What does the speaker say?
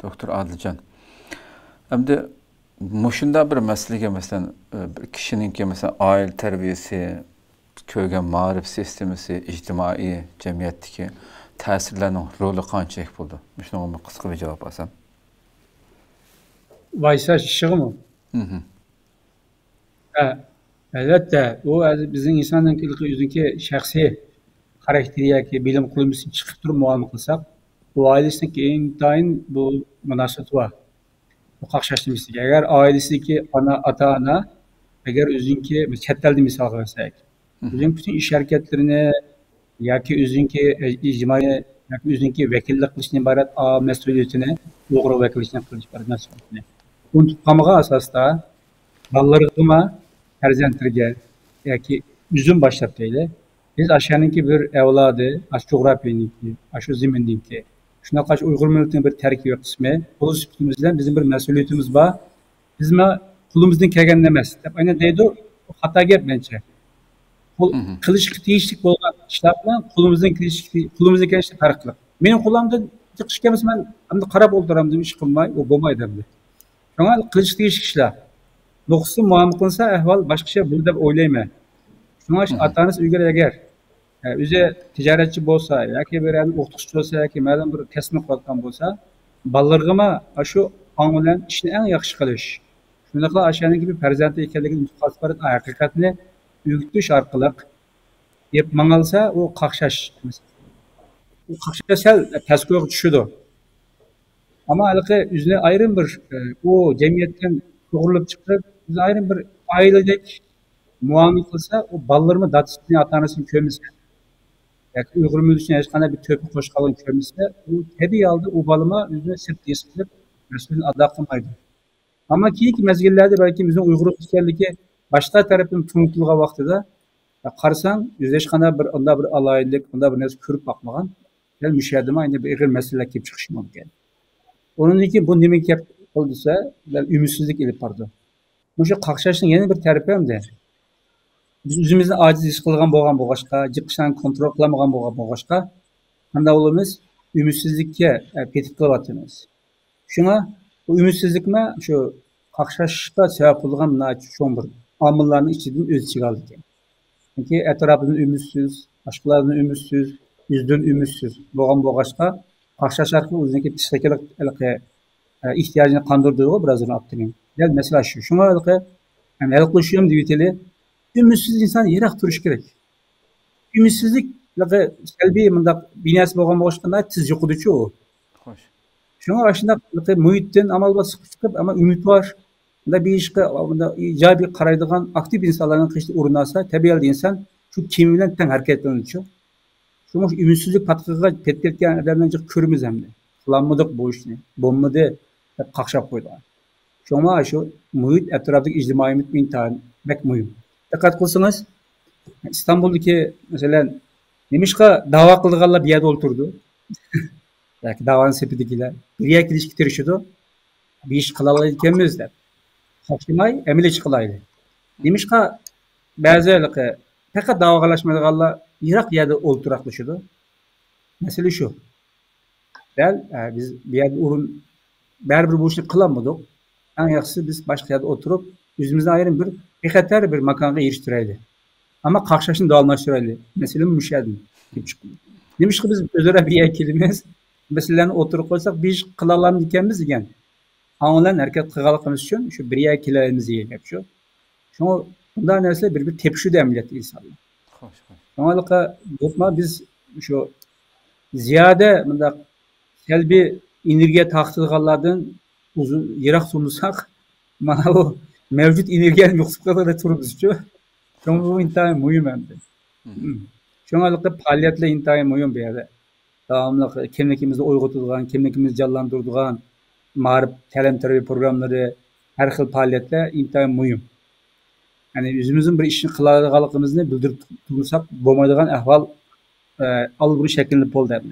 Doktor Adilcan. Endi muşunda bir meselege mesela bir kişininki mesela aile terbiyesi, köygen marif sistemisi, ictimai cemiyetteki tesirlerinin rolü kançak buldu. Şuna kısa bir cevap alsam. Vaysa şığı mı? Elbette, o bizim insanın özünki şahsi karakteriye ki bilim kurulması çıkıp durup muamele kılsak, bu ailesindeki intayin bu münasebet var. Bu kakşaştırmıştık. Eğer ailesindeki ata-ana, eğer özünki, çetteldi misal versak, özün bütün iş hareketlerini, ya ki özünki icmai, ya ki özünki vekillik kılışından ibaret a mesuliyetini, doğru vekillikten kılış ibaret mesuliyetini. Bunu tutmamağa asasda, ballarıma farzandlarga yoki üzüm başlab deyli. Biz aşağınınki bir evladı, aş coğrafyanınki, aş zimindinki, shunaqa Uyg'ur millatining bir tarkibiy qismi, bu sifatimizdan bizim bir mas'uliyatimiz bor. Biz qo'limizdan kelgan emas. Deb aynan deydi, xato gap menimcha. Qilishga tegishli bo'lgan ishlar bilan qo'limizdan kelgan ishlar farqli. Mening qo'limdan chiqishga emas, men endi qarab o'tiraman deb ish qilmay, u bo'lmaydi endi. Shunga qilishga tegishli ishlar. Nuqsi muamele kılsa ehval başka şey bunu da oylayma. Şuna atanız uygar eğer o'zi tijoratchi bo'lsa yoki bir o'qituvchi bo'lsa yoki ma'lum bir kasbni qilayotgan bo'lsa, bolalarga shu ong bilan ishni eng yaxshi qilish. Shunday ashyaniki bir farzandi ekanligini mutaqassiblar haqiqatni o'rgatish orqali deb mangalsa u qaqshash. U qaqshash sal tasavvurga tushadi. Ama halbuki üzerine ayrım bir o cemiyetten doğrulup çıkıp biz ayrım bir ailedek muamele kılsa o ballarımı datısını atanasını kömürse yani Uygur müdüsüne yaşkana bir töpü koşkalın kömürse o tabi aldı o balıma üzerine sırt diyesilip Resul'ün adı akılmaydı. Ama ki mezgillerde belki bizim Uygur sosyalliği başka tarafın tunutuluğa vakti da karsan yüzleşkana bir onda bir alaylık onda bir nesli kürüp bakmagan yani müşahedeme aynı bir mesele kip çıkışım oldu yani. Onun için bu demek yap olduysa, ümitsizlik ilip vardı. Bu şu kakşaşın yeni bir tarifi hem de. Biz üzümüzden aciz iş kılgan boğan boğaşka, cıkışan kontrol kılamagan boğan boğaşka, handa olumuz ümitsizlikке petip kılavatımız. Şuna, bu ümitsizlik mi, şu kakşaşta sebep olgan çoğun bir amıllarının içinden öz içi kaldı. Çünkü etrafının ümitsizz, aşklarının ümitsizz, yüzdün ümitsizz boğan boğaşka, kakşaş arqılı özündeki psikolik ihtiyacını kandırdığı biraz onu attırayım. Yani mesela şu, şuna alıqı, yani yaklaşıyorum diye ümitsiz insan yerak duruş gerek. Ümitsizlik, selbi binası boğan boğaşkanda tiz yokuducu o. Şuna aslında muhitten amal basıp çıkıp ama ümit var. Bir işe icabi karaydıgan aktif insanların kışta uğrunasa tabiiyel insan şu kimliğinden ten hareketlenişiyor. Çünkü ümitsizlik patkıga petketken adamdan çok körümüz hem de. Kılanmadık bu işini. Bombadı hep kakşap koydu. Şuna şu muhit etraftaki ictimai muhit intiharı pek mühim. Dikkat kılsanız İstanbul'daki mesela Nemişka dava kıldıqanlar bir yerde oturdu. Belki davanın sepedekiler. Bir yer ilişki tirişiyordu. Bir iş kılalaydı kendimizler. Hakimay emile çıkılaydı. Nemişka bazı öyle pek davagalaşmadıqanlar Irak yerde olturaklaşıyordu. Mesele şu. Biz bir yerde bir bu işini kılamadık. En yaxşısı biz başka yerde oturup yüzümüzden ayrım bir bexatar bir makanga eriştireydi. Ama kakşaşını dağılmıştıraydı. Mesele müşahede. Demiş ki biz özüre bir ekilimiz. Meselelerini oturup koysak bir iş kılalarını dikemiz igen. Anılan hareket kıgalıkımız için şu bir ekilerimizi yiyip şu. Şunu bundan nesle bir tepşü de emniyeti insanlar. Şuna biz şu ziyade selbi enerjiye taktırganlardan uzun yirak sunursak bana o mevcut enerjiyenin yoksulluğu da turumuz şu. Şuna bu intihar mühim hem de. Şuna faaliyetle intihar mühim bir yerde. Devamlı kimlikimizi oygutulgan, kimlikimizi canlandırdıgan marif talim programları her xil faaliyetle intihar mühim. Yani yüzümüzün bir işini kılalıqalığımızı bildirip durursak, bo'lmaydigan ahval al bunu şekilli polda.